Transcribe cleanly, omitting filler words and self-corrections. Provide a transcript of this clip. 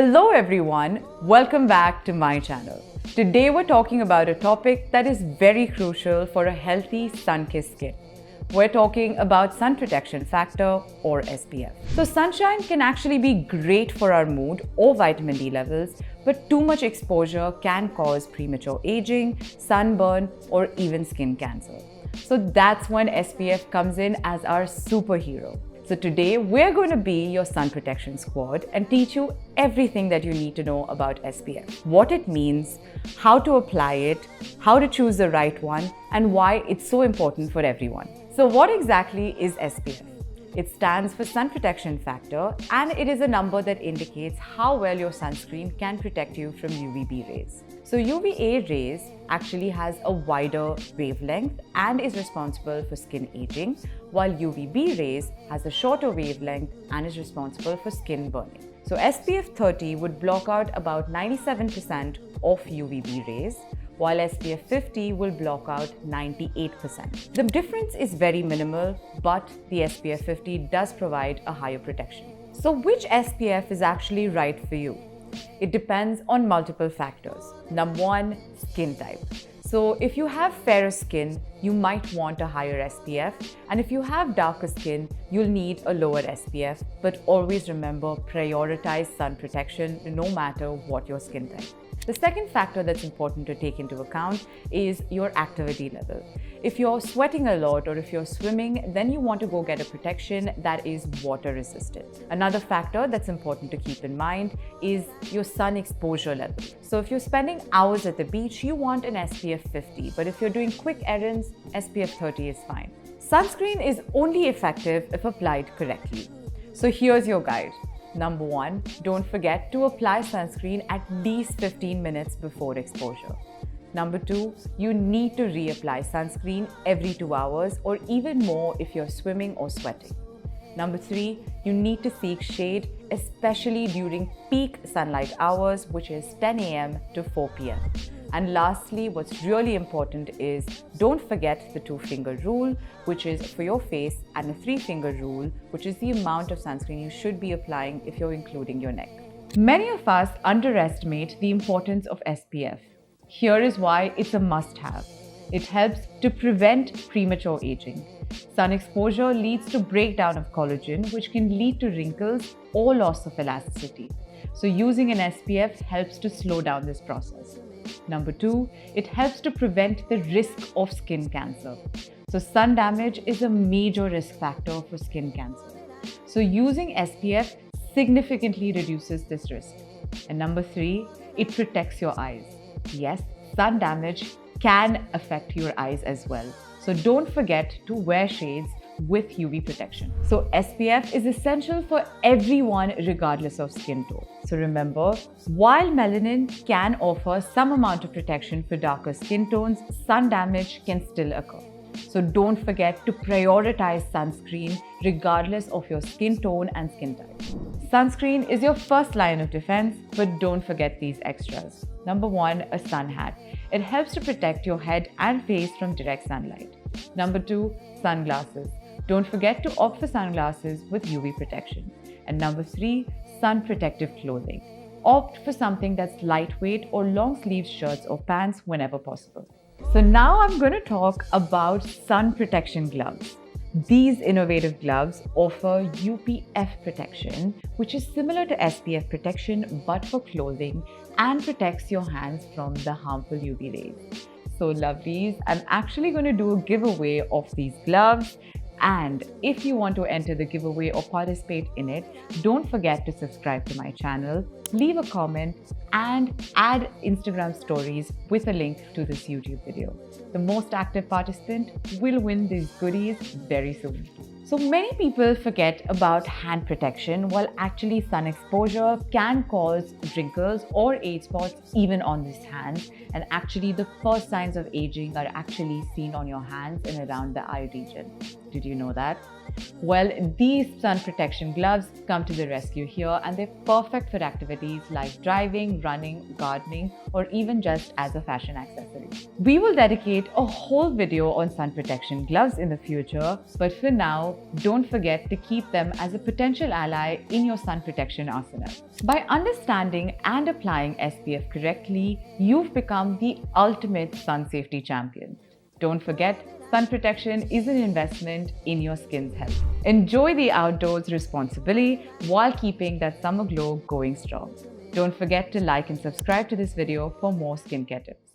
Hello everyone, welcome back to my channel. Today we're talking about a topic that is very crucial for a healthy sun-kissed skin. We're talking about sun protection factor or SPF. So sunshine can actually be great for our mood or vitamin D levels, but too much exposure can cause premature aging, sunburn, or even skin cancer. So that's when SPF comes in as our superhero. So today we're going to be your sun protection squad and teach you everything that you need to know about SPF. What it means, how to apply it, how to choose the right one, and why it's so important for everyone. So what exactly is SPF? It stands for sun protection factor, and it is a number that indicates how well your sunscreen can protect you from UVB rays. So UVA rays actually has a wider wavelength and is responsible for skin aging, while UVB rays has a shorter wavelength and is responsible for skin burning. So SPF 30 would block out about 97% of UVB rays, while SPF 50 will block out 98%. The difference is very minimal, but the SPF 50 does provide a higher protection. So which SPF is actually right for you? It depends on multiple factors. Number one, skin type. So if you have fairer skin, you might want a higher SPF, and if you have darker skin, you'll need a lower SPF, but always remember, prioritize sun protection no matter what your skin type. The second factor that's important to take into account is your activity level. If you're sweating a lot or if you're swimming, then you want to go get a protection that is water resistant. Another factor that's important to keep in mind is your sun exposure level. So if you're spending hours at the beach, you want an SPF 50, but if you're doing quick errands, SPF 30 is fine. Sunscreen is only effective if applied correctly. So here's your guide. Number one, don't forget to apply sunscreen at least 15 minutes before exposure. Number two, you need to reapply sunscreen every 2 hours or even more if you're swimming or sweating. Number three, you need to seek shade, especially during peak sunlight hours, which is 10 a.m. to 4 p.m. And lastly, what's really important is don't forget the 2-finger rule, which is for your face, and a 3-finger rule, which is the amount of sunscreen you should be applying if you're including your neck. Many of us underestimate the importance of SPF. Here is why it's a must-have. It helps to prevent premature aging. Sun exposure leads to breakdown of collagen, which can lead to wrinkles or loss of elasticity. So using an SPF helps to slow down this process. Number two, it helps to prevent the risk of skin cancer. So sun damage is a major risk factor for skin cancer. So using SPF significantly reduces this risk. And number three, it protects your eyes. Yes, sun damage can affect your eyes as well. So don't forget to wear shades with UV protection. So SPF is essential for everyone regardless of skin tone. So remember, while melanin can offer some amount of protection for darker skin tones, sun damage can still occur. So don't forget to prioritize sunscreen regardless of your skin tone and skin type. Sunscreen is your first line of defense, but don't forget these extras. Number one, a sun hat. It helps to protect your head and face from direct sunlight. Number two, sunglasses. Don't forget to opt for sunglasses with UV protection. And number three, sun protective clothing. Opt for something that's lightweight or long sleeve shirts or pants whenever possible. So now I'm going to talk about sun protection gloves. These innovative gloves offer UPF protection, which is similar to SPF protection but for clothing and protects your hands from the harmful UV rays. So lovelies, I'm actually going to do a giveaway of these gloves. And if you want to enter the giveaway or participate in it, don't forget to subscribe to my channel, leave a comment, and add Instagram stories with a link to this YouTube video. The most active participant will win these goodies very soon. So many people forget about hand protection, while actually sun exposure can cause wrinkles or age spots even on these hands. And actually the first signs of aging are actually seen on your hands and around the eye region. Did you know that? Well, these sun protection gloves come to the rescue here, and they're perfect for activities like driving, running, gardening, or even just as a fashion accessory. We will dedicate a whole video on sun protection gloves in the future, but for now, don't forget to keep them as a potential ally in your sun protection arsenal. By understanding and applying SPF correctly, you've become the ultimate sun safety champion. Don't forget, sun protection is an investment in your skin's health. Enjoy the outdoors responsibly while keeping that summer glow going strong. Don't forget to like and subscribe to this video for more skincare tips.